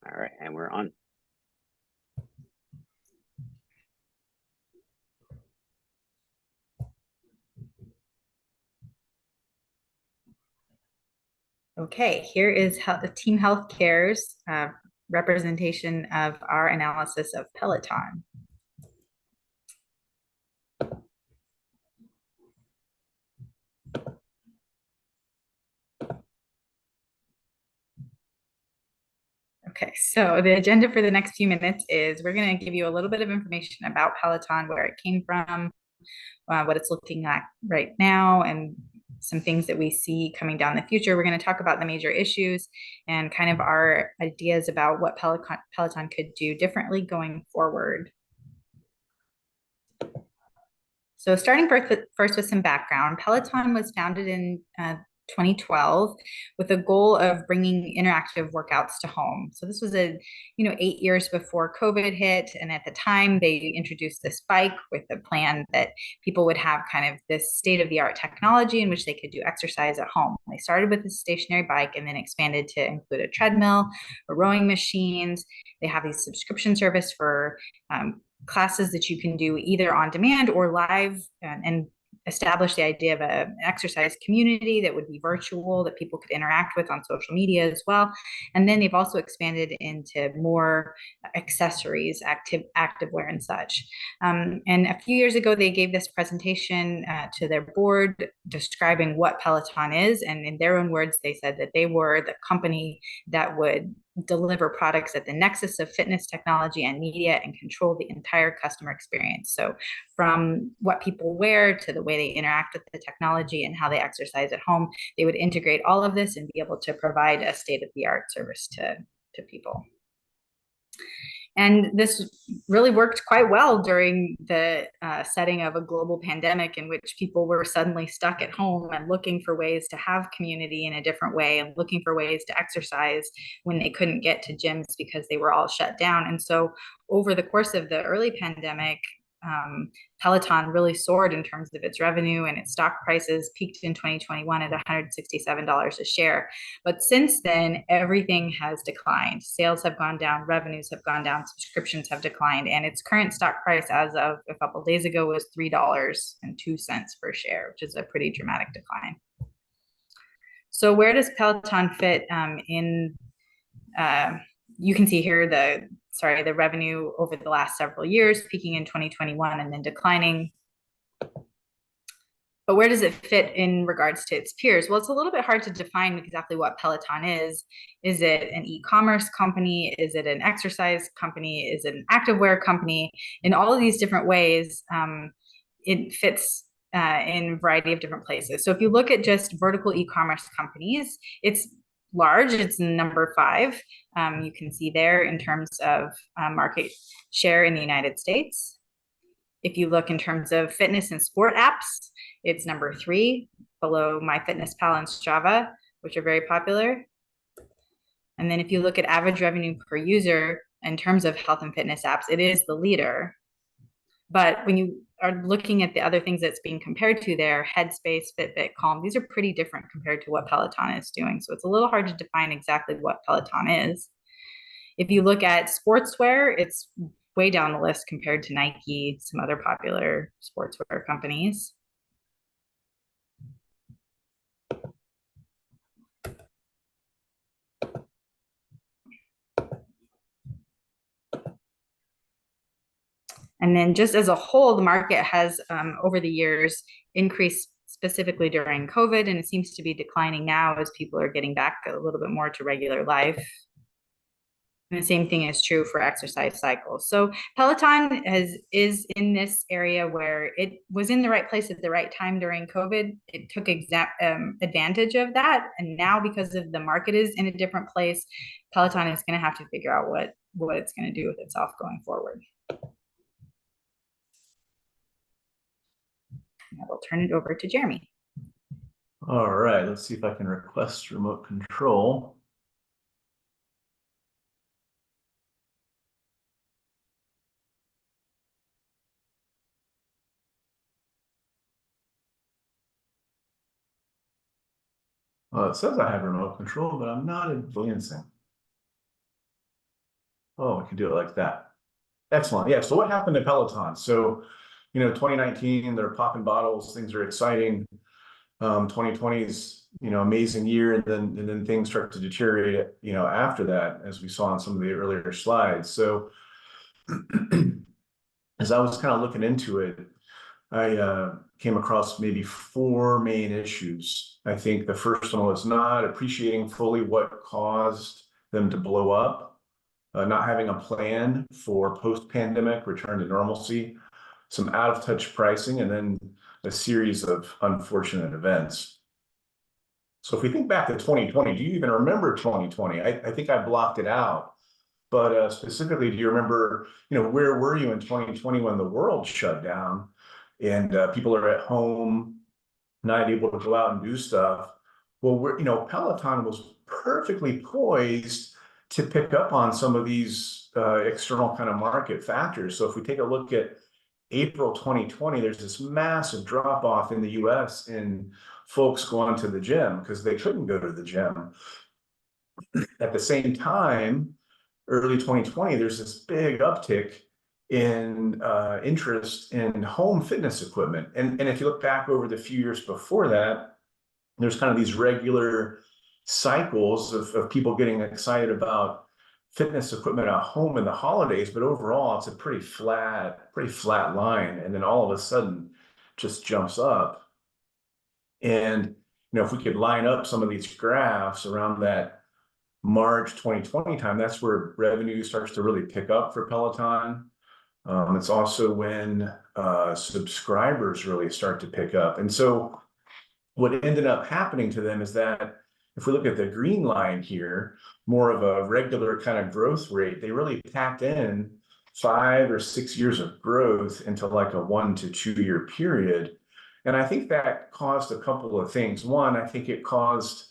All right, and we're on. Okay, here is Team Healthcare's representation of our analysis of Peloton. Okay, so the agenda for the next few minutes is we're going to give you a little bit of information about Peloton, where it came from, what it's looking like right now, and some things that we see coming down the future. We're going to talk about the major issues and kind of our ideas about what Peloton could do differently going forward. So starting first with some background, Peloton was founded in 2012 with a goal of bringing interactive workouts to home. So this was 8 years before COVID hit, and at the time they introduced this bike with a plan that people would have kind of this state-of-the-art technology in which they could do exercise at home. They started with a stationary bike and then expanded to include a treadmill, rowing machines. They have these subscription service for classes that you can do either on demand or live, and establish the idea of an exercise community that would be virtual, that people could interact with on social media as well. And then they've also expanded into more accessories, activewear and such. And a few years ago, they gave this presentation to their board describing what Peloton is. And in their own words, they said that they were the company that would deliver products at the nexus of fitness technology and media and control the entire customer experience. So from what people wear to the way they interact with the technology and how they exercise at home, they would integrate all of this and be able to provide a state-of-the-art service to people. And this really worked quite well during the setting of a global pandemic in which people were suddenly stuck at home and looking for ways to have community in a different way and looking for ways to exercise when they couldn't get to gyms because they were all shut down. And so over the course of the early pandemic, Peloton really soared in terms of its revenue, and its stock prices peaked in 2021 at $167 a share. But since then, everything has declined. Sales have gone down, revenues have gone down, subscriptions have declined, and its current stock price as of a couple of days ago was $3.02 per share, which is a pretty dramatic decline. So where does Peloton fit in? You can see here the revenue over the last several years, peaking in 2021 and then declining. But where does it fit in regards to its peers? Well, it's a little bit hard to define exactly what Peloton is. Is it an e-commerce company? Is it an exercise company? Is it an activewear company? In all of these different ways, it fits in a variety of different places. So if you look at just vertical e-commerce companies, it's large. It's number 5. You can see there in terms of market share in the United States. If you look in terms of fitness and sport apps, it's number 3, below MyFitnessPal and Strava, which are very popular. And then if you look at average revenue per user in terms of health and fitness apps, it is the leader. But when you are looking at the other things that's being compared to there, Headspace, Fitbit, Calm, these are pretty different compared to what Peloton is doing. So it's a little hard to define exactly what Peloton is. If you look at sportswear, it's way down the list compared to Nike, some other popular sportswear companies. And then just as a whole, the market has over the years increased specifically during COVID, and it seems to be declining now as people are getting back a little bit more to regular life. And the same thing is true for exercise cycles. So Peloton is in this area where it was in the right place at the right time during COVID. It took advantage of that. And now because of the market is in a different place, Peloton is going to have to figure out what it's going to do with itself going forward. I will turn it over to Jeremy. All right, let's see if I can request remote control. Well, it says I have remote control, but I'm not advancing. Oh, I can do it like that. Excellent. Yeah. So what happened to Peloton? So, 2019, they're popping bottles, things are exciting. 2020 is, amazing year, and then things start to deteriorate, after that, as we saw on some of the earlier slides. So as I was kind of looking into it, I came across maybe four main issues. I think the first one was not appreciating fully what caused them to blow up, not having a plan for post-pandemic return to normalcy, some out-of-touch pricing, and then a series of unfortunate events. So if we think back to 2020, do you even remember 2020? I think I blocked it out. But specifically, do you remember, where were you in 2020 when the world shut down and people are at home, not able to go out and do stuff? Well, Peloton was perfectly poised to pick up on some of these external kind of market factors. So if we take a look at April 2020, there's this massive drop off in the US in folks going to the gym because they couldn't go to the gym. At the same time, early 2020, there's this big uptick in interest in home fitness equipment. And if you look back over the few years before that, there's kind of these regular cycles of people getting excited about fitness equipment at home in the holidays, but overall it's a pretty flat line. And then all of a sudden just jumps up. And if we could line up some of these graphs around that March 2020 time, that's where revenue starts to really pick up for Peloton. It's also when subscribers really start to pick up. And so what ended up happening to them is that if we look at the green line here, more of a regular kind of growth rate, they really packed in 5 or 6 years of growth into like a 1 to 2 year period. And I think that caused a couple of things. One, I think it caused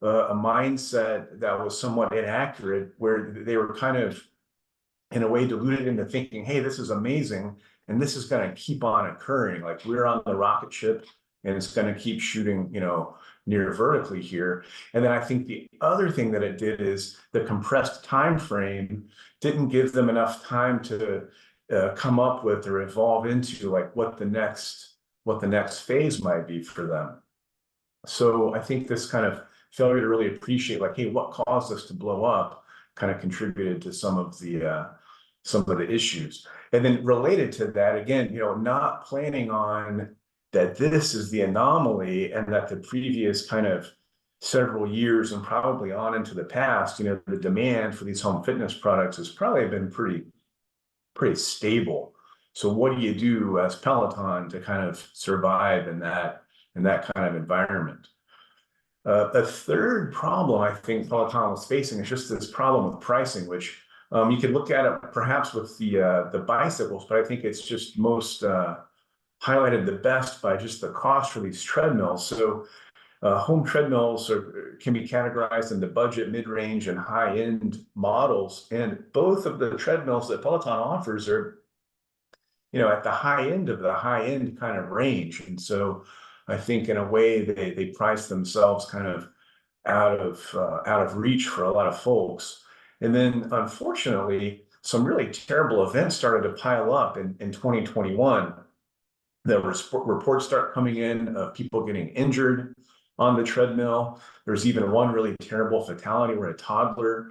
a mindset that was somewhat inaccurate, where they were kind of, in a way, deluded into thinking, hey, this is amazing, and this is going to keep on occurring. Like, we're on the rocket ship, and it's going to keep shooting, near vertically here. And then I think the other thing that it did is the compressed time frame didn't give them enough time to come up with or evolve into like what the next phase might be for them. So I think this kind of failure to really appreciate, like, hey, what caused us to blow up, kind of contributed to some of the issues. And then related to that, again, not planning on that this is the anomaly, and that the previous kind of several years and probably on into the past, the demand for these home fitness products has probably been pretty stable. So what do you do as Peloton to kind of survive in that kind of environment? A third problem I think Peloton was facing is just this problem with pricing, which you could look at it perhaps with the bicycles, but I think it's just most highlighted the best by just the cost for these treadmills. So home treadmills can be categorized into budget, mid-range, and high-end models. And both of the treadmills that Peloton offers are, at the high end of the high-end kind of range. And so I think in a way they price themselves kind of out of reach for a lot of folks. And then unfortunately, some really terrible events started to pile up in 2021. The reports start coming in of people getting injured on the treadmill. There's even one really terrible fatality where a toddler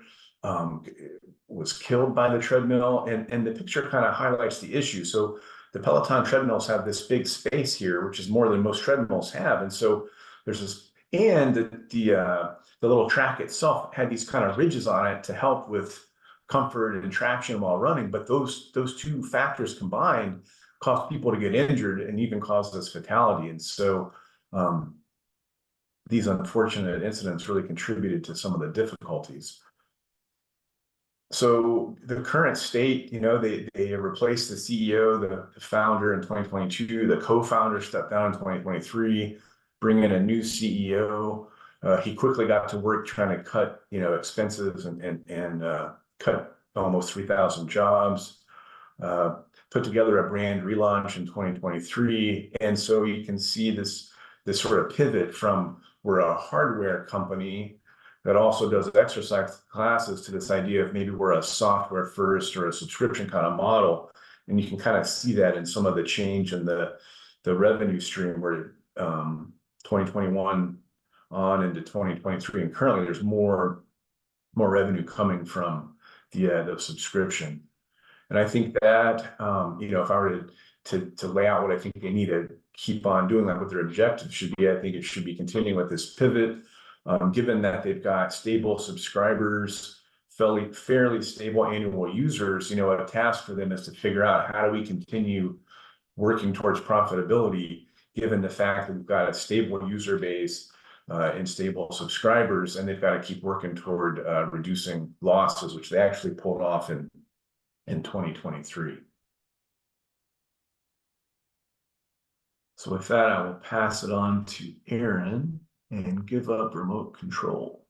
was killed by the treadmill. And the picture kind of highlights the issue. So the Peloton treadmills have this big space here, which is more than most treadmills have. And so there's this, and the little track itself had these kind of ridges on it to help with comfort and traction while running. But those two factors combined caused people to get injured and even caused this fatality. And so these unfortunate incidents really contributed to some of the difficulties. So the current state, they replaced the CEO, the founder in 2022, the co-founder stepped down in 2023, bring in a new CEO. He quickly got to work trying to cut, expenses and cut almost 3,000 jobs, put together a brand relaunch in 2023. And so you can see this sort of pivot from, we're a hardware company that also does exercise classes to this idea of maybe we're a software first or a subscription kind of model. And you can kind of see that in some of the change in the revenue stream where 2021 on into 2023. And currently there's more revenue coming from the subscription. And I think that, if I were to lay out what I think they need to keep on doing, like what their objective should be, I think it should be continuing with this pivot, given that they've got stable subscribers, fairly stable annual users. A task for them is to figure out how do we continue working towards profitability, given the fact that we've got a stable user base and stable subscribers, and they've got to keep working toward reducing losses, which they actually pulled off in 2023. So with that, I will pass it on to Aaron and give up remote control.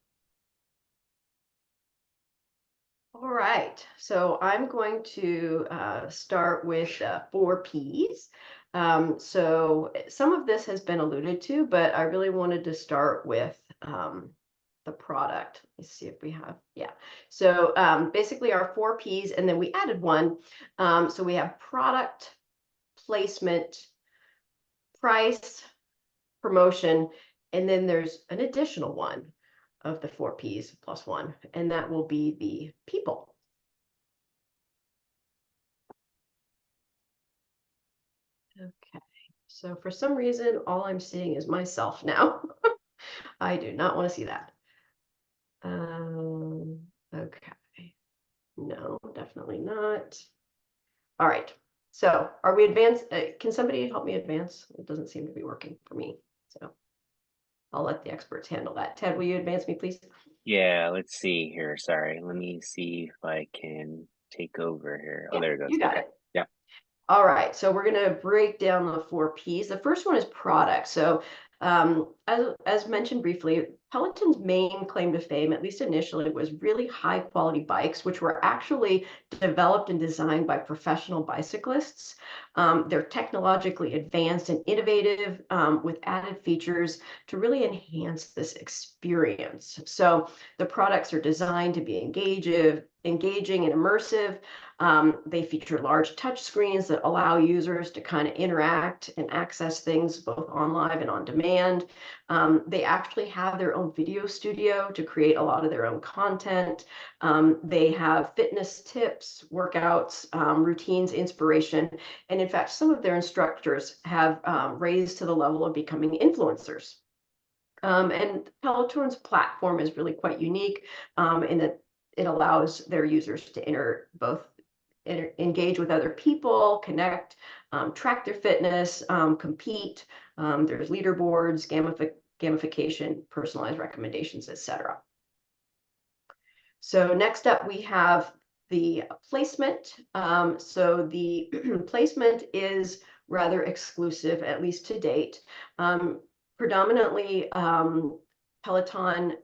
All right, so I'm going to start with 4 Ps. So some of this has been alluded to, but I really wanted to start with the product. Let's see if we have, yeah. So basically our 4 Ps, and then we added one. So we have product, placement, price, promotion, and then there's an additional one of the 4 Ps plus one, and that will be the people. Okay, so for some reason, all I'm seeing is myself now. I do not want to see that. Okay, no, definitely not. All right, so are we advanced? Can somebody help me advance? It doesn't seem to be working for me, so I'll let the experts handle that. Ted, will you advance me, please? Yeah, let's see here. Sorry, let me see if I can take over here. Oh, Yeah, there it goes. you got Okay. it. Yeah. All right, so we're going to break down the 4 Ps. The first one is product. So as mentioned briefly, Peloton's main claim to fame, at least initially, was really high quality bikes, which were actually developed and designed by professional bicyclists. They're technologically advanced and innovative with added features to really enhance this experience. So the products are designed to be engaging and immersive. They feature large touch screens that allow users to kind of interact and access things both on live and on demand. They actually have their own video studio to create a lot of their own content. They have fitness tips, workouts, routines, inspiration. And in fact, some of their instructors have raised to the level of becoming influencers. And Peloton's platform is really quite unique in that it allows their users to engage with other people, connect, track their fitness, compete. There's leaderboards, gamification, personalized recommendations, etc. So next up, we have the placement. So the placement is rather exclusive, at least to date. Predominantly, Peloton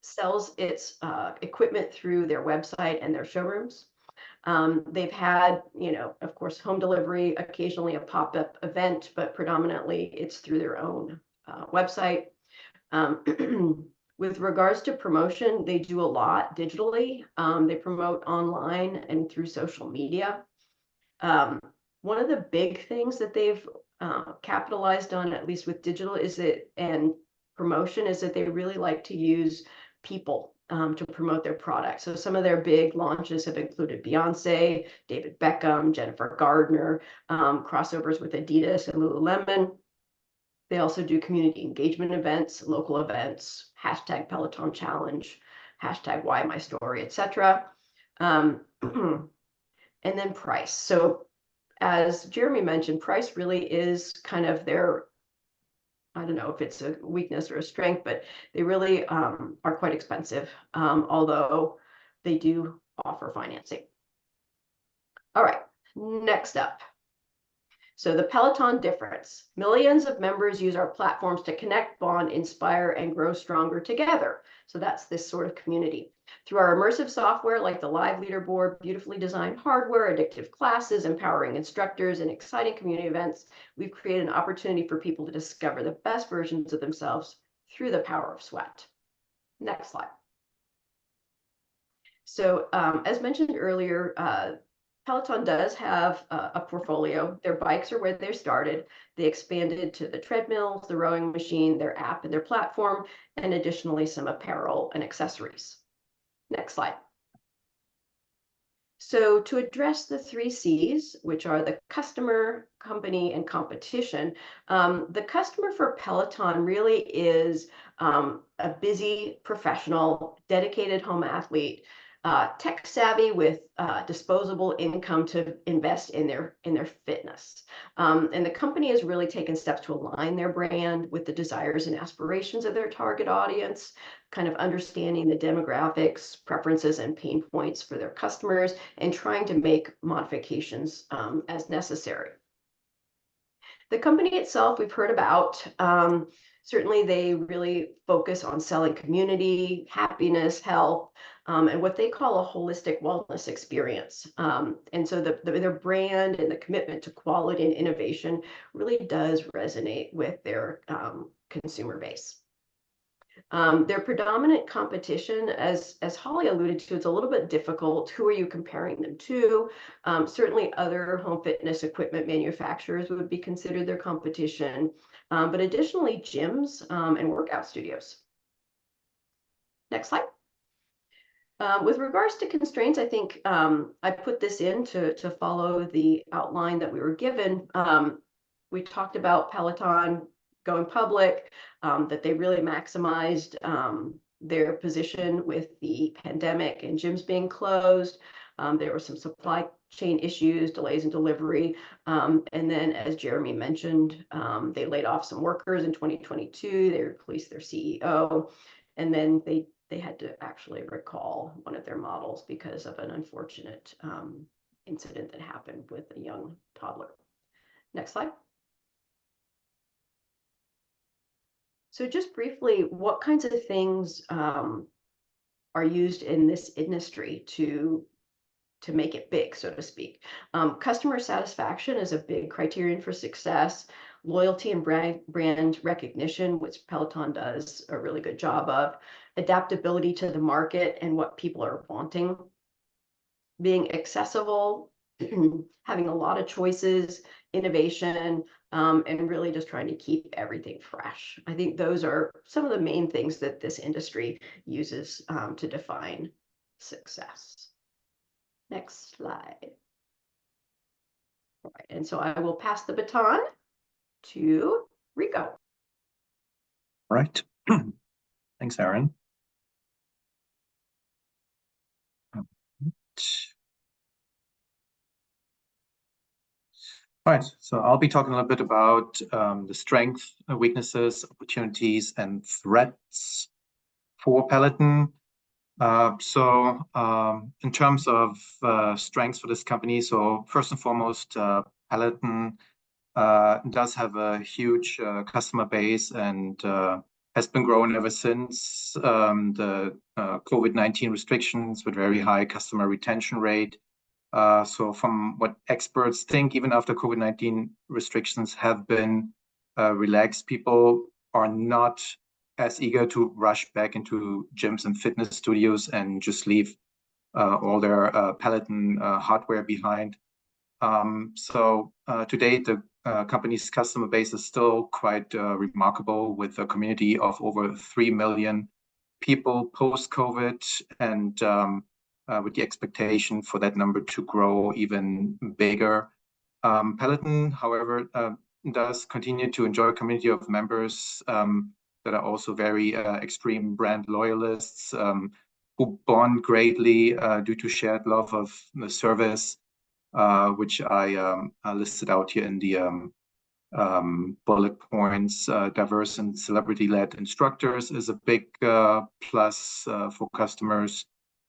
sells its equipment through their website and their showrooms. They've had, of course, home delivery, occasionally a pop-up event, but predominantly it's through their own website. With regards to promotion, they do a lot digitally. They promote online and through social media. One of the big things that they've capitalized on, at least with digital, and promotion, is that they really like to use people to promote their product. So some of their big launches have included Beyonce, David Beckham, Jennifer Gardner, crossovers with Adidas and Lululemon. They also do community engagement events, local events, hashtag Peloton Challenge, hashtag Why My Story, etc. And then price. So as Jeremy mentioned, price really is kind of their, I don't know if it's a weakness or a strength, but they really are quite expensive, although they do offer financing. All right, next up. So the Peloton difference. Millions of members use our platforms to connect, bond, inspire, and grow stronger together. So that's this sort of community. Through our immersive software like the live leaderboard, beautifully designed hardware, addictive classes, empowering instructors, and exciting community events, we've created an opportunity for people to discover the best versions of themselves through the power of sweat. Next slide. So as mentioned earlier, Peloton does have a portfolio. Their bikes are where they started. They expanded to the treadmills, the rowing machine, their app and their platform, and additionally some apparel and accessories. Next slide. So to address the 3 C's, which are the customer, company, and competition, the customer for Peloton really is a busy professional, dedicated home athlete, tech savvy with disposable income to invest in their fitness. And the company has really taken steps to align their brand with the desires and aspirations of their target audience, kind of understanding the demographics, preferences, and pain points for their customers, and trying to make modifications as necessary. The company itself, we've heard about. Certainly, they really focus on selling community, happiness, health, and what they call a holistic wellness experience. And so their brand and the commitment to quality and innovation really does resonate with their consumer base. Their predominant competition, as Holly alluded to, it's a little bit difficult. Who are you comparing them to? Certainly other home fitness equipment manufacturers would be considered their competition, but additionally gyms and workout studios. Next slide. With regards to constraints, I think I put this in to follow the outline that we were given. We talked about Peloton going public, that they really maximized their position with the pandemic and gyms being closed. There were some supply chain issues, delays in delivery. And then, as Jeremy mentioned, they laid off some workers in 2022. They replaced their CEO. And then they had to actually recall one of their models because of an unfortunate incident that happened with a young toddler. Next slide. So just briefly, what kinds of things are used in this industry to make it big, so to speak? Customer satisfaction is a big criterion for success. Loyalty and brand recognition, which Peloton does a really good job of. Adaptability to the market and what people are wanting. Being accessible, having a lot of choices, innovation, and really just trying to keep everything fresh. I think those are some of the main things that this industry uses to define success. Next slide. All right, and so I will pass the baton to Rico. All right. Thanks, Erin. All right, so I'll be talking a little bit about the strengths, weaknesses, opportunities, and threats for Peloton. In terms of strengths for this company, so first and foremost, Peloton does have a huge customer base and has been growing ever since the COVID-19 restrictions with very high customer retention rate. So from what experts think, even after COVID-19 restrictions have been relaxed, people are not as eager to rush back into gyms and fitness studios and just leave all their Peloton hardware behind. To date, the company's customer base is still quite remarkable, with a community of over 3 million people post-COVID, and with the expectation for that number to grow even bigger. Peloton, however, does continue to enjoy a community of members that are also very extreme brand loyalists who bond greatly due to shared love of the service, which I listed out here in the bullet points. Diverse and celebrity-led instructors is a big plus for customers.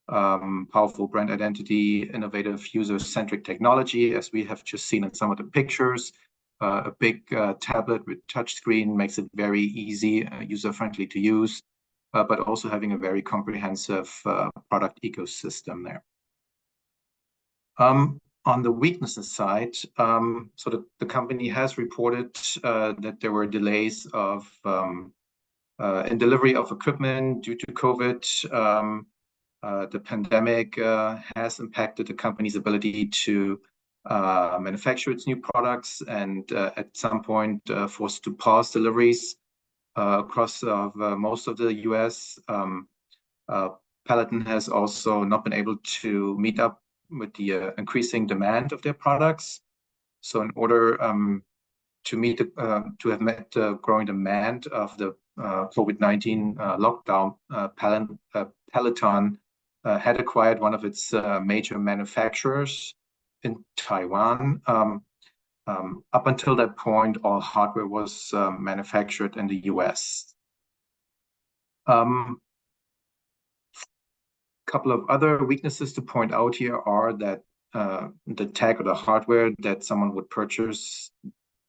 Powerful brand identity, innovative user-centric technology, as we have just seen in some of the pictures. A big tablet with touchscreen makes it very easy, user-friendly to use, but also having a very comprehensive product ecosystem there. On the weaknesses side, the company has reported that there were delays in delivery of equipment due to COVID. The pandemic has impacted the company's ability to manufacture its new products, and at some point forced to pause deliveries across most of the US. Peloton has also not been able to meet up with the increasing demand of their products. So in order to have met the growing demand of the COVID-19 lockdown, Peloton had acquired one of its major manufacturers in Taiwan. Up until that point, all hardware was manufactured in the US. Couple of other weaknesses to point out here are that the tech or the hardware that someone would purchase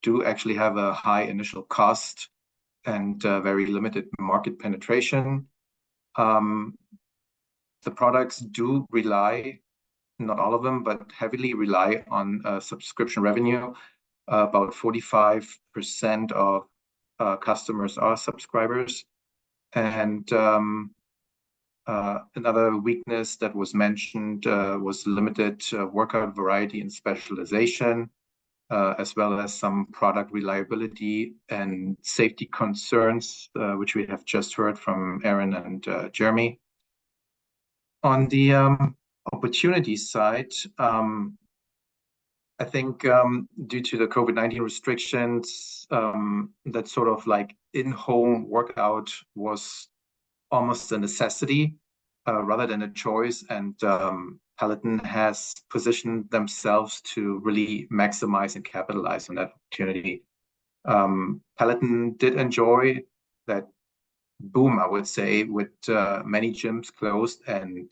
do actually have a high initial cost and very limited market penetration. The products do rely, not all of them, but heavily rely on subscription revenue. About 45% of customers are subscribers. And another weakness that was mentioned was limited workout variety and specialization, as well as some product reliability and safety concerns, which we have just heard from Aaron and Jeremy. On the opportunity side, I think due to the COVID-19 restrictions, that sort of like in-home workout was almost a necessity rather than a choice. And Peloton has positioned themselves to really maximize and capitalize on that opportunity. Peloton did enjoy that boom, I would say, with many gyms closed and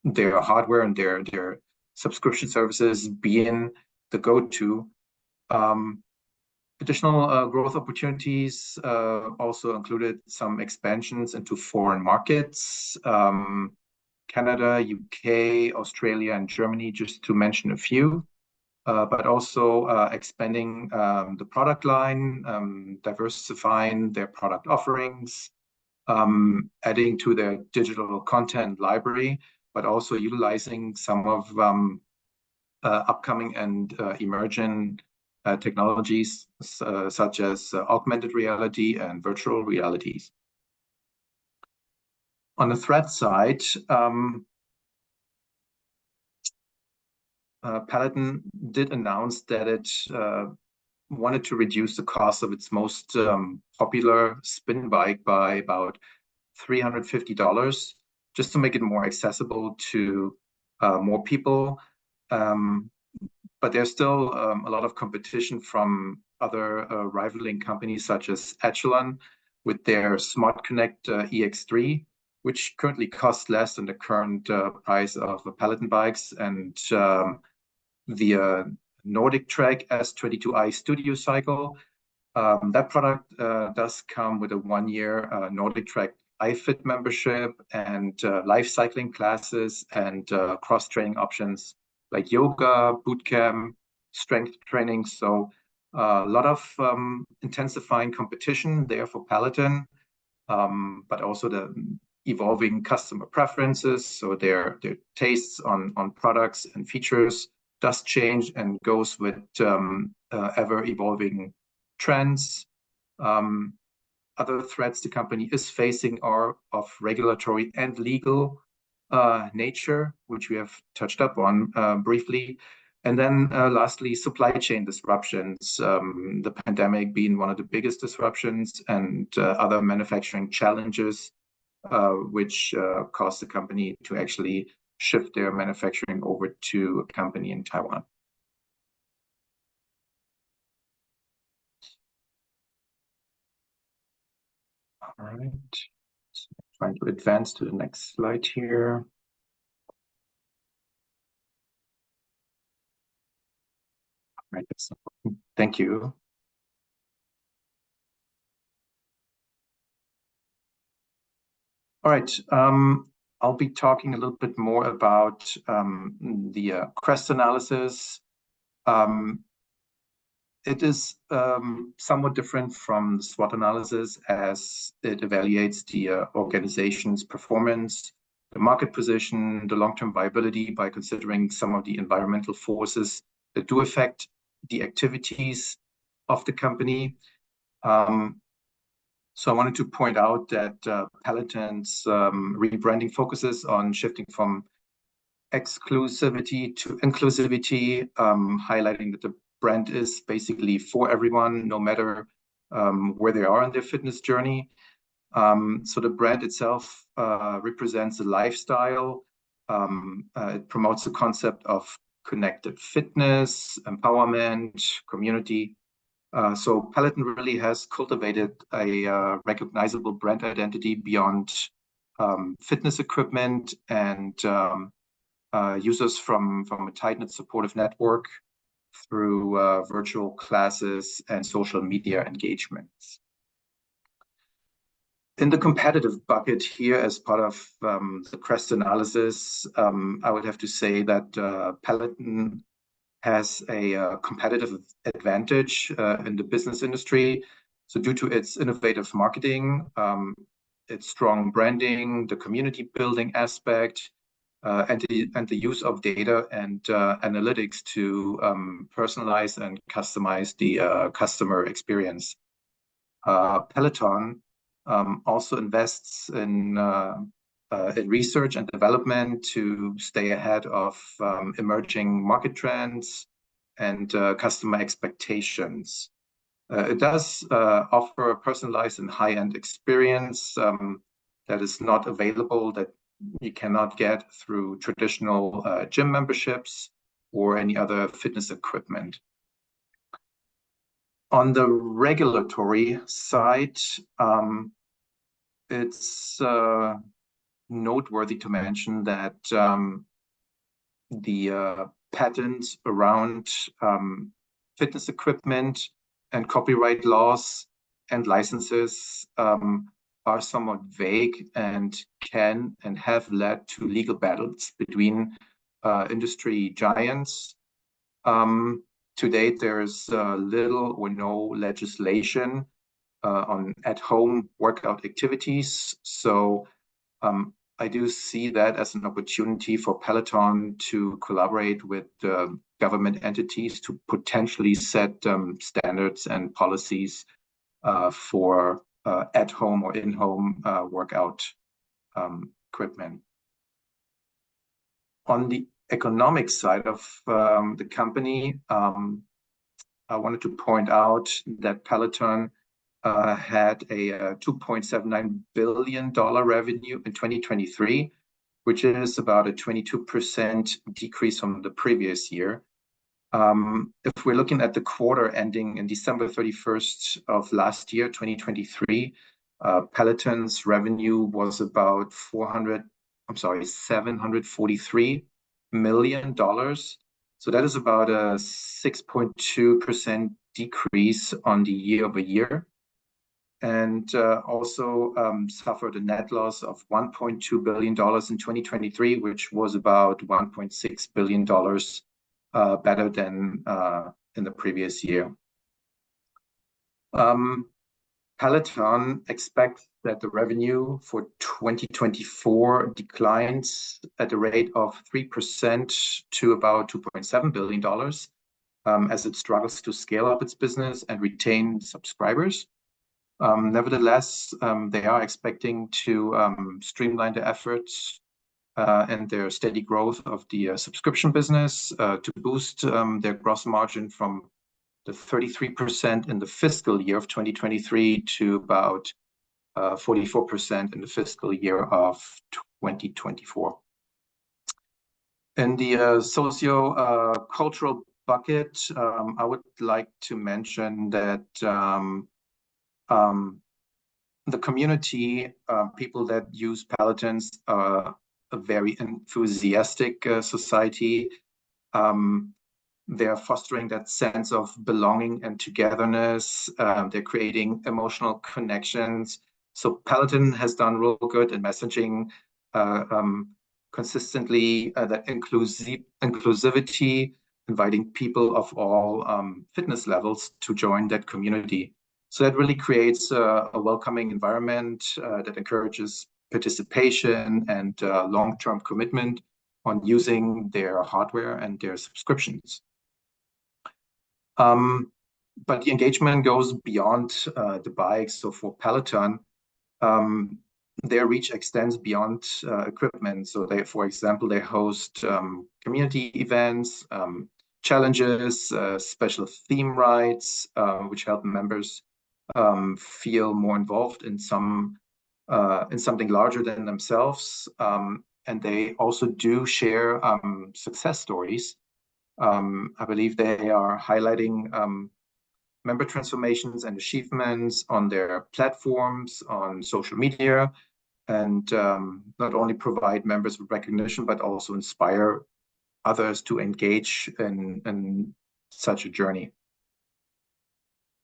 their hardware and their subscription services being the go-to. Additional growth opportunities also included some expansions into foreign markets, Canada, UK, Australia, and Germany, just to mention a few, but also expanding the product line, diversifying their product offerings, adding to their digital content library, but also utilizing some of upcoming and emerging technologies such as augmented reality and virtual realities. On the threat side, Peloton did announce that it wanted to reduce the cost of its most popular spin bike by about $350, just to make it more accessible to more people. But there's still a lot of competition from other rivaling companies such as Echelon with their Smart Connect EX3, which currently costs less than the current price of the Peloton bikes, and the Nordic Track S22i Studio Cycle. That product does come with a 1-year Nordic Track iFit membership and life cycling classes and cross-training options like yoga, bootcamp, strength training. So a lot of intensifying competition there for Peloton, but also the evolving customer preferences. So their tastes on products and features does change and goes with ever evolving trends. Other threats the company is facing are of regulatory and legal nature, which we have touched up on briefly. And then lastly, supply chain disruptions, the pandemic being one of the biggest disruptions, and other manufacturing challenges, which caused the company to actually shift their manufacturing over to a company in Taiwan. All right, so trying to advance to the next slide here. All right, thank you. All right, I'll be talking a little bit more about the CREST analysis. It is somewhat different from the SWOT analysis, as it evaluates the organization's performance the market position, the long-term viability by considering some of the environmental forces that do affect the activities of the company. So I wanted to point out that Peloton's rebranding focuses on shifting from exclusivity to inclusivity, highlighting that the brand is basically for everyone, no matter where they are in their fitness journey. So the brand itself represents a lifestyle. It promotes the concept of connected fitness, empowerment, community. So Peloton really has cultivated a recognizable brand identity beyond fitness equipment and users from a tight-knit supportive network through virtual classes and social media engagements. In the competitive bucket here, as part of the CREST analysis, I would have to say that Peloton has a competitive advantage in the business industry. So due to its innovative marketing, its strong branding, the community building aspect, and the use of data and analytics to personalize and customize the customer experience. Peloton also invests in research and development to stay ahead of emerging market trends and customer expectations. It does offer a personalized and high-end experience that is not available, that you cannot get through traditional gym memberships or any other fitness equipment. On the regulatory side, it's noteworthy to mention that the patents around fitness equipment and copyright laws and licenses are somewhat vague and can and have led to legal battles between industry giants. To date, there's little or no legislation on at-home workout activities. So I do see that as an opportunity for Peloton to collaborate with government entities to potentially set standards and policies for at-home or in-home workout equipment. On the economic side of the company, I wanted to point out that Peloton had a $2.79 billion revenue in 2023, which is about a 22% decrease from the previous year. If we're looking at the quarter ending in December 31st of last year, 2023, Peloton's revenue was about $743 million. So that is about a 6.2% decrease on the year-over-year, and also suffered a net loss of $1.2 billion in 2023, which was about $1.6 billion better than in the previous year. Peloton expects that the revenue for 2024 declines at a rate of 3% to about $2.7 billion as it struggles to scale up its business and retain subscribers. Nevertheless, they are expecting to streamline the efforts and their steady growth of the subscription business to boost their gross margin from the 33% in the fiscal year of 2023 to about 44% in the fiscal year of 2024. In the socio-cultural bucket, I would like to mention that the community, people that use Pelotons, are a very enthusiastic society. They're fostering that sense of belonging and togetherness. They're creating emotional connections. So Peloton has done real good in messaging consistently that inclusivity, inviting people of all fitness levels to join that community. So that really creates a welcoming environment that encourages participation and long-term commitment on using their hardware and their subscriptions. But the engagement goes beyond the bikes. So for Peloton, their reach extends beyond equipment. So they, for example, they host community events, challenges, special theme rides, which help members feel more involved in something larger than themselves. And they also do share success stories. I believe they are highlighting member transformations and achievements on their platforms, on social media, and not only provide members with recognition, but also inspire others to engage in such a journey.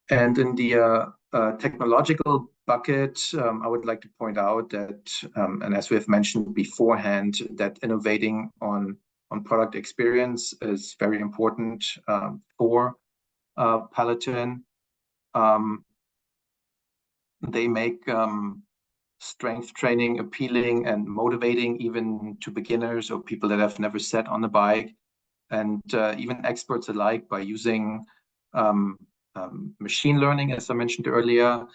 And in the technological bucket, I would like to point out that, and as we have mentioned beforehand, that innovating on product experience is very important for Peloton. They make strength training appealing and motivating even to beginners or people that have never sat on the bike, and even experts alike, by using machine learning, as I mentioned earlier,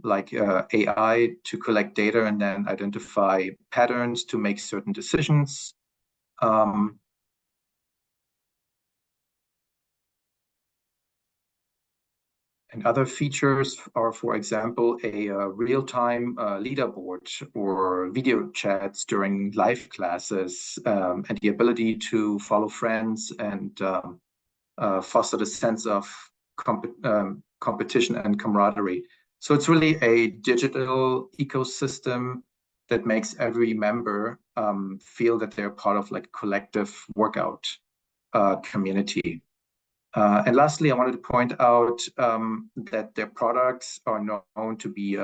like AI to collect data and then identify patterns to make certain decisions. And other features are, for example, a real-time leaderboard or video chats during live classes, and the ability to follow friends and foster the sense of competition and camaraderie. So it's really a digital ecosystem that makes every member feel that they're part of like a collective workout community. And lastly, I wanted to point out that their products are known to be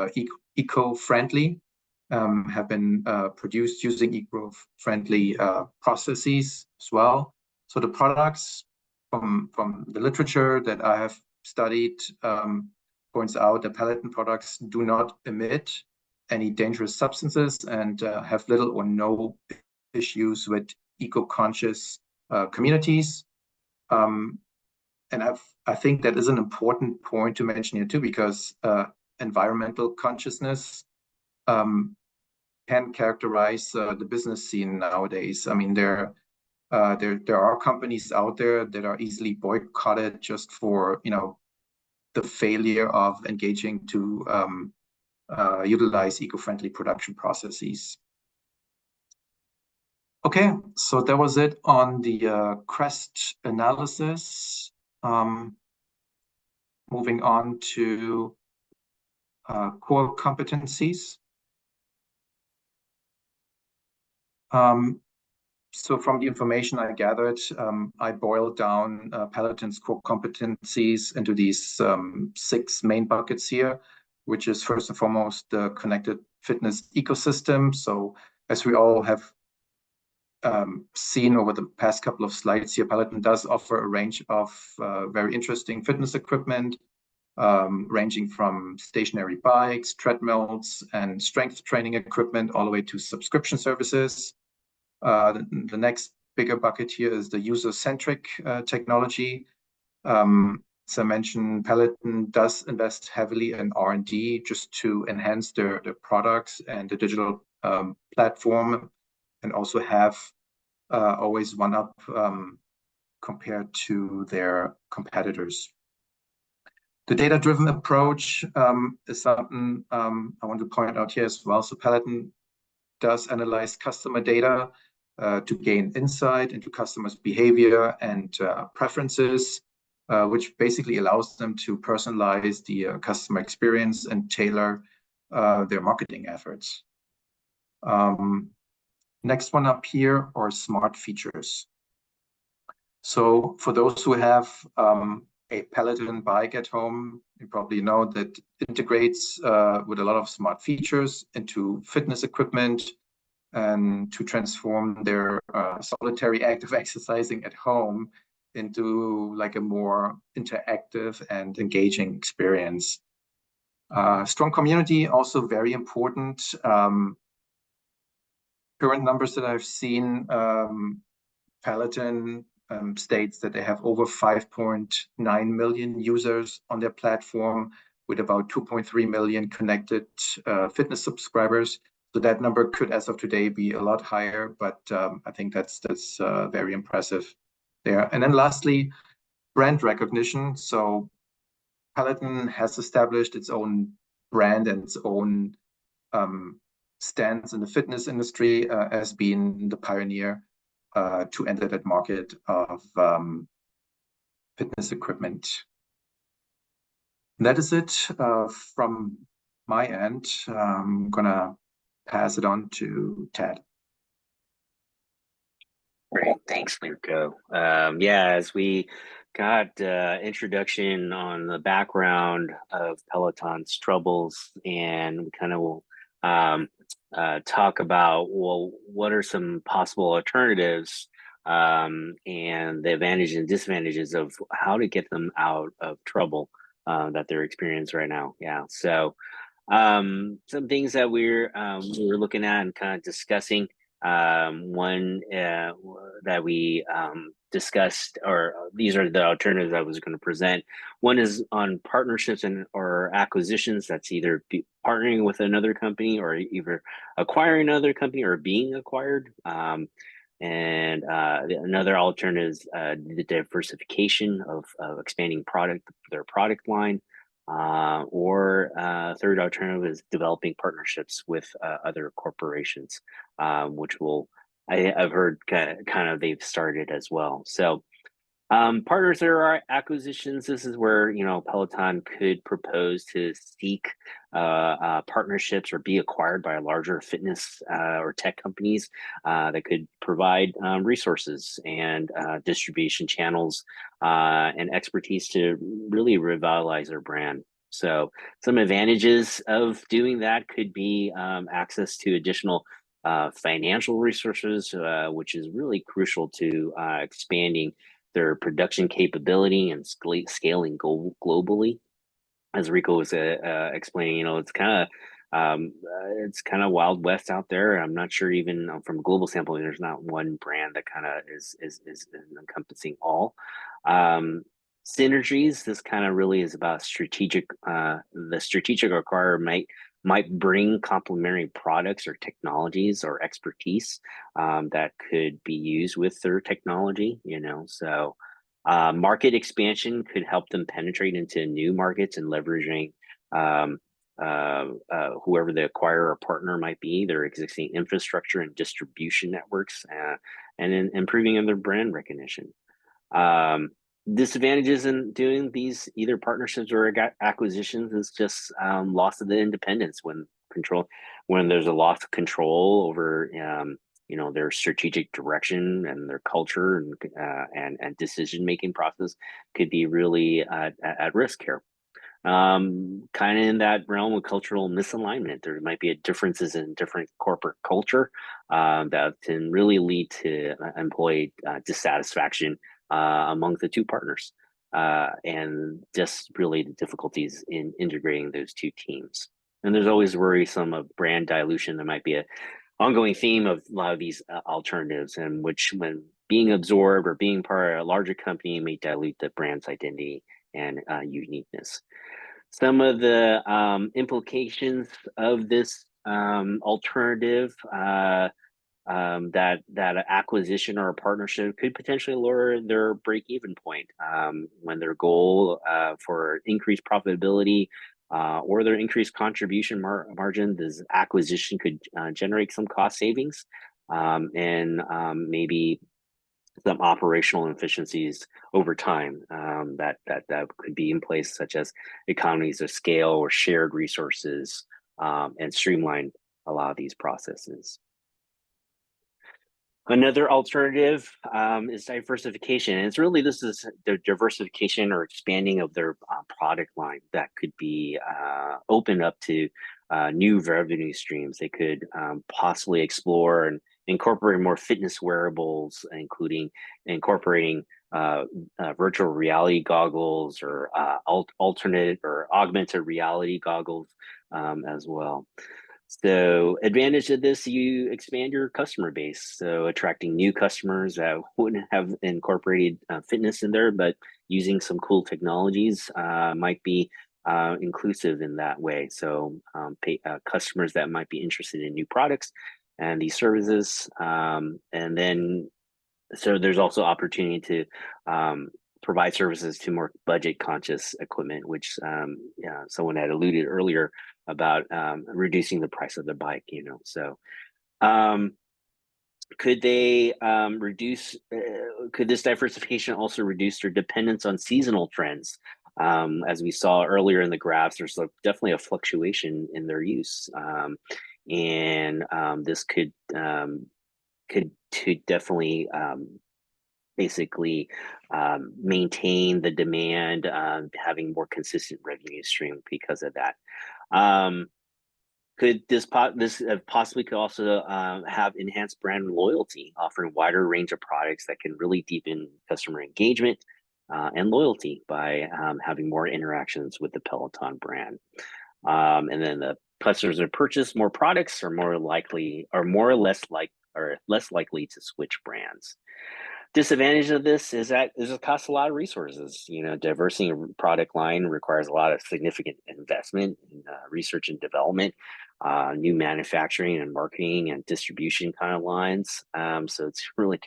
eco-friendly, have been produced using eco-friendly processes as well. So the products from the literature that I have studied points out that Peloton products do not emit any dangerous substances and have little or no issues with eco-conscious communities. And I think that is an important point to mention here too, because environmental consciousness can characterize the business scene nowadays. I mean, there are companies out there that are easily boycotted just for, you know, the failure of engaging to utilize eco-friendly production processes. Okay, so that was it on the CREST analysis. Moving on to core competencies. So from the information I gathered, I boiled down Peloton's core competencies into these 6 main buckets here, which is first and foremost the connected fitness ecosystem. So as we all have seen over the past couple of slides here, Peloton does offer a range of very interesting fitness equipment, ranging from stationary bikes, treadmills, and strength training equipment, all the way to subscription services. The next bigger bucket here is the user-centric technology. As I mentioned, Peloton does invest heavily in R&D just to enhance their products and the digital platform, and also have always one up compared to their competitors. The data-driven approach is something I want to point out here as well. So Peloton does analyze customer data to gain insight into customers' behavior and preferences, which basically allows them to personalize the customer experience and tailor their marketing efforts. Next one up here are smart features. So for those who have a Peloton bike at home, you probably know that it integrates with a lot of smart features into fitness equipment and to transform their solitary act of exercising at home into like a more interactive and engaging experience. Strong community, also very important. current numbers that I've seen, Peloton states that they have over 5.9 million users on their platform, with about 2.3 million connected fitness subscribers. So that number could, as of today, be a lot higher, but I think that's very impressive there. And then lastly, brand recognition. So Peloton has established its own brand and its own stance in the fitness industry as being the pioneer to enter that market of fitness equipment. And that is it from my end. I'm gonna pass it on to Ted. Great, thanks, Mirko. Yeah, as we got introduction on the background of Peloton's troubles, and we kind of will talk about, well, what are some possible alternatives and the advantages and disadvantages of how to get them out of trouble that they're experiencing right now. Yeah, so some things that we're looking at and kind of discussing. One that we discussed, or these are the alternatives I was going to present. One is on partnerships and or acquisitions. That's either partnering with another company, or either acquiring another company or being acquired. And another alternative is the diversification of expanding their product line. Or third alternative is developing partnerships with other corporations, which I've heard kind of they've started as well. So partners or acquisitions, this is where, you know, Peloton could propose to seek partnerships or be acquired by larger fitness or tech companies that could provide resources and distribution channels and expertise to really revitalize their brand. So some advantages of doing that could be access to additional financial resources, which is really crucial to expanding their production capability and scaling globally. As Rico was explaining, you know, it's kind of Wild West out there. I'm not sure, even from a global standpoint, there's not one brand that kind of is encompassing all. Synergies, this kind of really is about strategic. The strategic acquirer might bring complementary products or technologies or expertise that could be used with their technology, you know. So market expansion could help them penetrate into new markets and leveraging whoever the acquirer or partner might be, their existing infrastructure and distribution networks, and in improving their brand recognition. Disadvantages in doing these either partnerships or acquisitions is just loss of the independence when there's a loss of control over you know, their strategic direction and their culture and decision making process could be really at risk here. Kind of in that realm of cultural misalignment, there might be differences in different corporate culture that can really lead to employee dissatisfaction among the two partners, and just really the difficulties in integrating those two teams. And there's always worrisome of brand dilution. There might be an ongoing theme of a lot of these alternatives, and which, when being absorbed or being part of a larger company, may dilute the brand's identity and uniqueness. Some of the implications of this alternative that acquisition or a partnership could potentially lower their break-even point when their goal for increased profitability or their increased contribution margin. This acquisition could generate some cost savings and maybe some operational efficiencies over time that could be in place, such as economies of scale or shared resources, and streamline a lot of these processes. Another alternative is diversification. And it's really, this is the diversification or expanding of their product line that could be opened up to new revenue streams. They could possibly explore and incorporate more fitness wearables, including incorporating virtual reality goggles or alternate or augmented reality goggles as well. So advantage of this, you expand your customer base. So attracting new customers that wouldn't have incorporated fitness in there, but using some cool technologies might be inclusive in that way. So customers that might be interested in new products and these services. And then, so there's also opportunity to provide services to more budget conscious equipment, which someone had alluded earlier about reducing the price of the bike, So could they reduce, could this diversification also reduce their dependence on seasonal trends? As we saw earlier in the graphs, there's definitely a fluctuation in their use. And this could definitely basically maintain the demand, having more consistent revenue stream because of that. Could this possibly could also have enhanced brand loyalty, offering wider range of products that can really deepen customer engagement and loyalty by having more interactions with the Peloton brand. And then the customers that purchase more products are less likely to switch brands. Disadvantage of this is that it costs a lot of resources. Diversity in product line requires a lot of significant investment in research and development, new manufacturing and marketing and distribution kind of lines. So it's really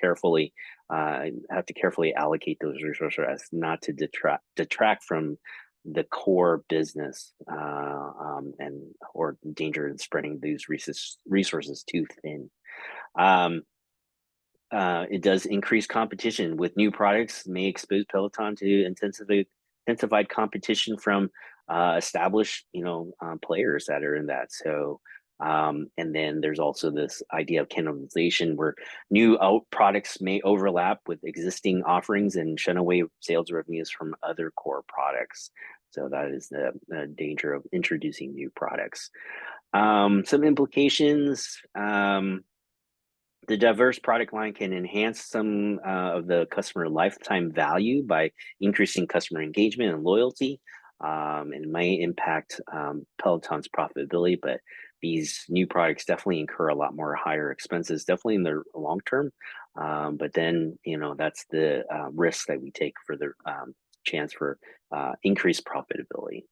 have to carefully allocate those resources as not to detract from the core business or danger in spreading these resources too thin. It does increase competition with new products, may expose Peloton to intensified competition from established, players that are in that. So, and then there's also this idea of cannibalization where new products may overlap with existing offerings and shun away sales revenues from other core products. So that is the danger of introducing new products. Some implications. The diverse product line can enhance some of the customer lifetime value by increasing customer engagement and loyalty. And it might impact Peloton's profitability, but these new products definitely incur a lot more higher expenses, definitely in the long term. But then, that's the risk that we take for the chance for increased profitability.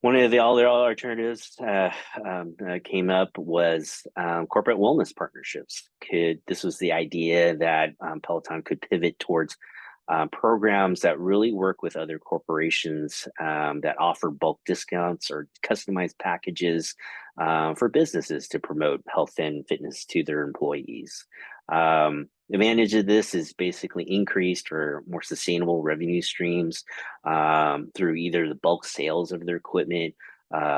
One of the other alternatives came up was corporate wellness partnerships. This was the idea that Peloton could pivot towards programs that really work with other corporations that offer bulk discounts or customized packages for businesses to promote health and fitness to their employees. The advantage of this is basically increased or more sustainable revenue streams through either the bulk sales of their equipment,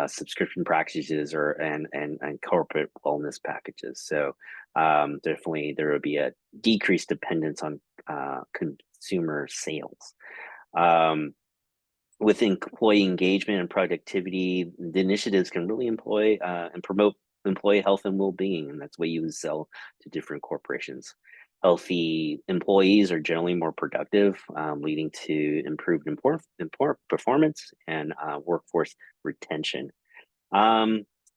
subscription practices, and corporate wellness packages. So definitely there would be a decreased dependence on consumer sales. With employee engagement and productivity, the initiatives can really employ and promote employee health and well-being, and that's what you would sell to different corporations. Healthy employees are generally more productive, leading to improved performance and workforce retention.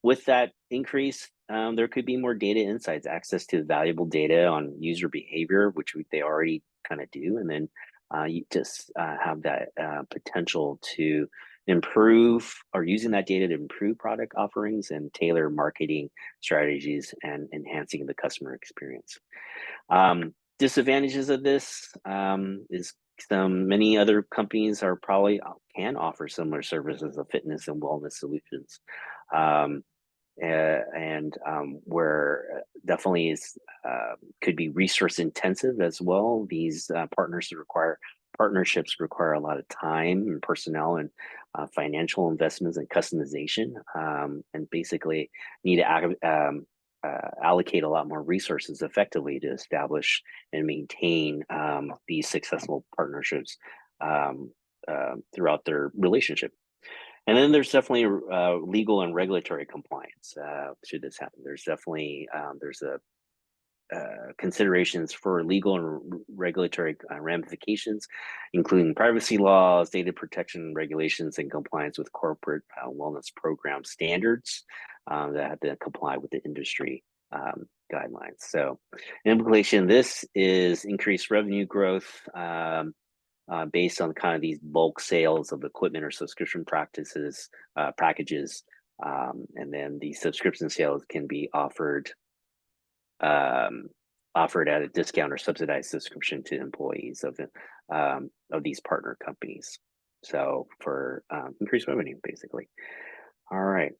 With that increase, there could be more data insights, access to valuable data on user behavior, which they already kind of do, and then you just have that potential to improve or using that data to improve product offerings and tailor marketing strategies and enhancing the customer experience. Disadvantages of this is many other companies can offer similar services of fitness and wellness solutions. Where definitely could be resource intensive as well. These partnerships require a lot of time and personnel and financial investments and customization, and basically need to allocate a lot more resources effectively to establish and maintain these successful partnerships throughout their relationship. And then there's definitely legal and regulatory compliance should this happen. There's definitely there's a considerations for legal and regulatory ramifications, including privacy laws, data protection regulations, and compliance with corporate wellness program standards that have to comply with the industry guidelines. So, in implication, this is increased revenue growth based on kind of these bulk sales of equipment or subscription packages, and then the subscription sales can be offered at a discount or subsidized subscription to employees of these partner companies. So for increased revenue, basically. All right.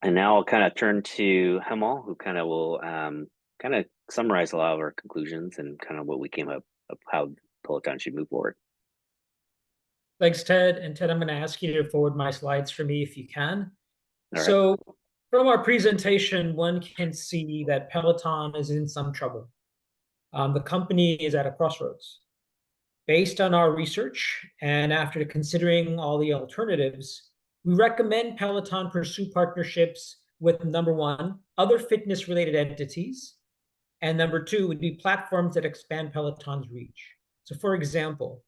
And now I'll kind of turn to Hemal, who kind of will kind of summarize a lot of our conclusions and kind of what we came up of how Peloton should move forward. Thanks, Ted. And Ted, I'm going to ask you to forward my slides for me if you can. All So from our presentation, one can see that Peloton is in some trouble. The company is at a crossroads. Based on our research and after considering all the alternatives, we recommend Peloton pursue partnerships with, number one, other fitness-related entities, and number two would be platforms that expand Peloton's reach. So for example,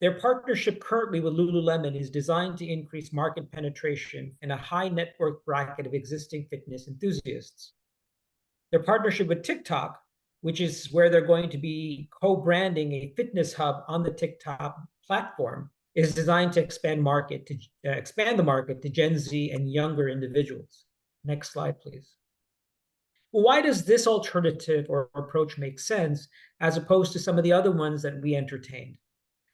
their partnership currently with Lululemon is designed to increase market penetration in a high net worth bracket of existing fitness enthusiasts. Their partnership with TikTok, which is where they're going to be co-branding a fitness hub on the TikTok platform, is designed to expand the market to Gen Z and younger individuals. Next slide, please. Well, why does this alternative or approach make sense as opposed to some of the other ones that we entertained?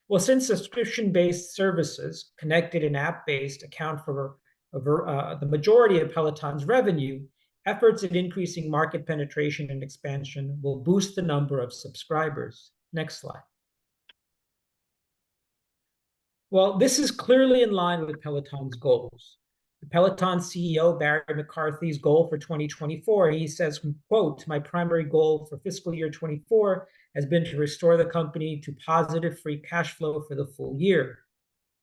Well, since subscription-based services, connected and app-based, account for the majority of Peloton's revenue, efforts at increasing market penetration and expansion will boost the number of subscribers. Next slide. Well, this is clearly in line with Peloton's goals. The Peloton CEO, Barry McCarthy's goal for 2024, he says, quote, "My primary goal for fiscal year 24 has been to restore the company to positive free cash flow for the full year."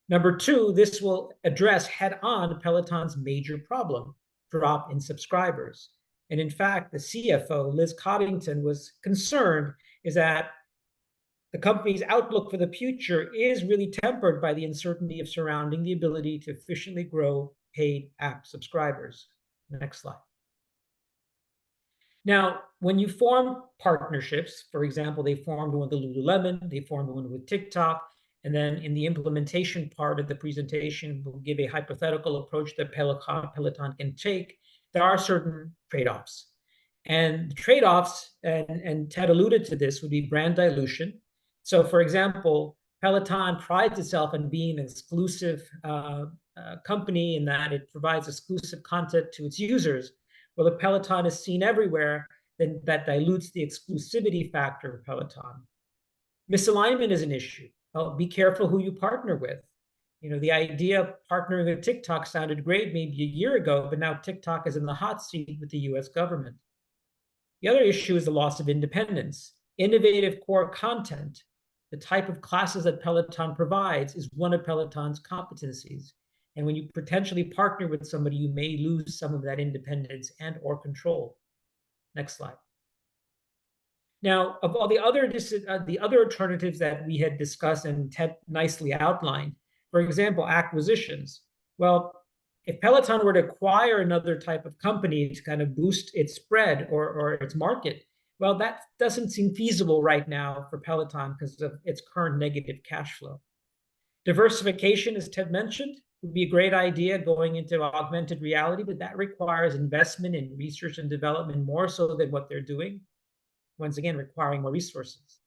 Number two, this will address head-on Peloton's major problem, drop in subscribers. And in fact, the CFO, Liz Coddington, was concerned is that the company's outlook for the future is really tempered by the uncertainty of surrounding the ability to efficiently grow paid app subscribers. Next slide. Now, when you form partnerships, for example, they formed one with Lululemon, they formed one with TikTok, and then in the implementation part of the presentation, we'll give a hypothetical approach that Peloton can take. There are certain trade-offs. And the trade-offs, and Ted alluded to this, would be brand dilution. So for example, Peloton prides itself on being an exclusive company in that it provides exclusive content to its users. Well, if Peloton is seen everywhere, then that dilutes the exclusivity factor of Peloton. Misalignment is an issue. Well, be careful who you partner with. You know, the idea of partnering with TikTok sounded great maybe a year ago, but now TikTok is in the hot seat with the US government. The other issue is the loss of independence. Innovative core content, the type of classes that Peloton provides, is one of Peloton's competencies. And when you potentially partner with somebody, you may lose some of that independence and or control. Next slide. Now, of all the other alternatives that we had discussed and Ted nicely outlined, for example, acquisitions. Well, if Peloton were to acquire another type of company to kind of boost its spread or its market, well, that doesn't seem feasible right now for Peloton because of its current negative cash flow. Diversification, as Ted mentioned, would be a great idea going into augmented reality, but that requires investment in research and development more so than what they're doing. Once again, requiring more resources.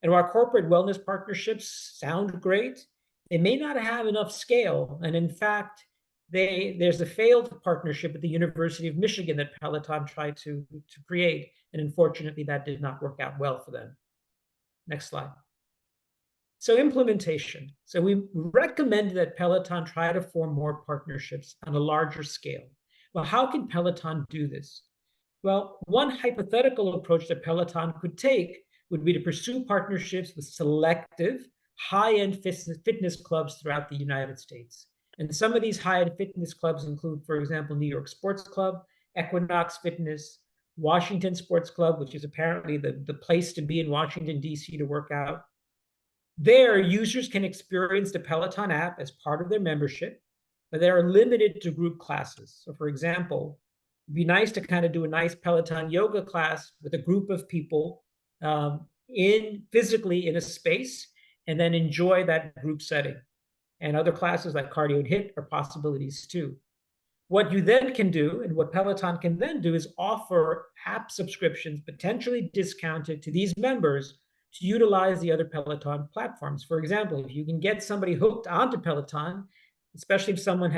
And while corporate wellness partnerships sound great, they may not have enough scale. And in fact, there's a failed partnership with the University of Michigan that Peloton tried to create. And unfortunately, that did not work out well for them. Next slide. So implementation. So we recommend that Peloton try to form more partnerships on a larger scale. Well, how can Peloton do this? Well, one hypothetical approach that Peloton could take would be to pursue partnerships with selective high-end fitness clubs throughout the United States. And some of these high-end fitness clubs include, for example, New York Sports Club, Equinox Fitness, Washington Sports Club, which is apparently the place to be in Washington, D.C. to work out. There, users can experience the Peloton app as part of their membership, but they are limited to group classes. So for example, it'd be nice to kind of do a nice Peloton yoga class with a group of people physically in a space, and then enjoy that group setting. And other classes like cardio and HIIT are possibilities too. What you then can do, and what Peloton can then do, is offer app subscriptions potentially discounted to these members to utilize the other Peloton platforms. For example, if you can get somebody hooked onto Peloton, especially if someone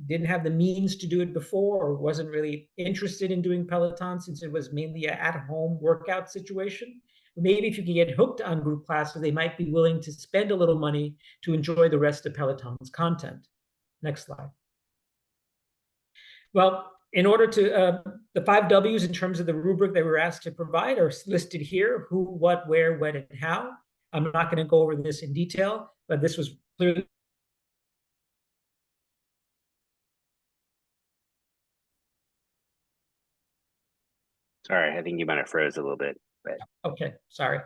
didn't have the means to do it before or wasn't really interested in doing Peloton since it was mainly an at-home workout situation, maybe if you can get hooked on group classes, they might be willing to spend a little money to enjoy the rest of Peloton's content. Next slide. Well, in order to, the 5 W's in terms of the rubric they were asked to provide are listed here: who, what, where, when, and how. I'm not going to go over this in detail, but this was clearly. Sorry, I think you might have froze a little bit. But Okay, sorry.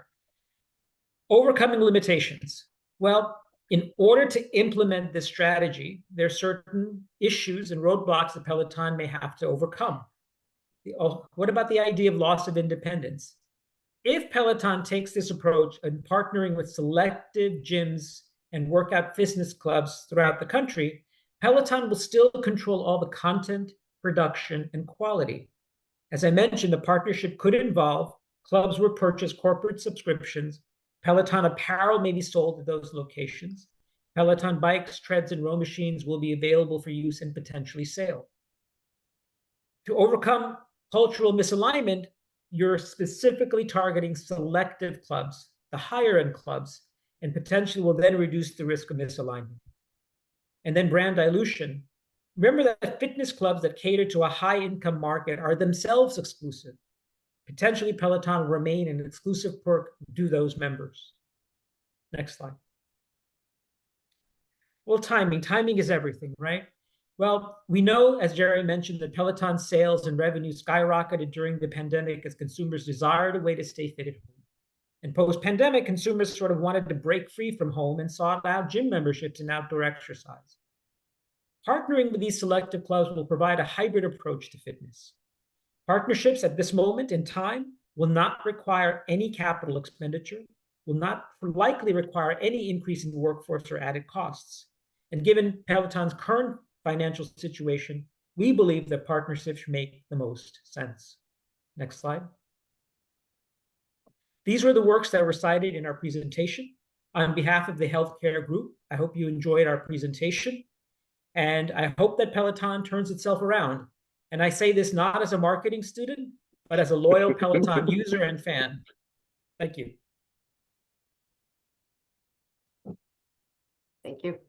Overcoming limitations. Well, in order to implement this strategy, there are certain issues and roadblocks that Peloton may have to overcome. What about the idea of loss of independence? If Peloton takes this approach and partnering with selective gyms and workout fitness clubs throughout the country, Peloton will still control all the content, production, and quality. As I mentioned, the partnership could involve clubs will purchase corporate subscriptions. Peloton apparel may be sold at those locations. Peloton bikes, treads, and row machines will be available for use and potentially sale. To overcome cultural misalignment, you're specifically targeting selective clubs, the higher end clubs, and potentially will then reduce the risk of misalignment. And then brand dilution. Remember that fitness clubs that cater to a high income market are themselves exclusive. Potentially, Peloton will remain an exclusive perk to those members. Next slide. Well, timing. Timing is everything, right? Well, we know, as Jerry mentioned, that Peloton sales and revenue skyrocketed during the pandemic as consumers desired a way to stay fit at home. And post-pandemic, consumers sort of wanted to break free from home and sought out gym memberships and outdoor exercise. Partnering with these selective clubs will provide a hybrid approach to fitness. Partnerships at this moment in time will not require any capital expenditure, will not likely require any increase in the workforce or added costs. And given Peloton's current financial situation, we believe that partnerships make the most sense. Next slide. These were the works that were cited in our presentation. On behalf of the healthcare group, I hope you enjoyed our presentation. And I hope that Peloton turns itself around. And I say this not as a marketing student, but as a loyal Peloton user and fan. Thank you. Thank you.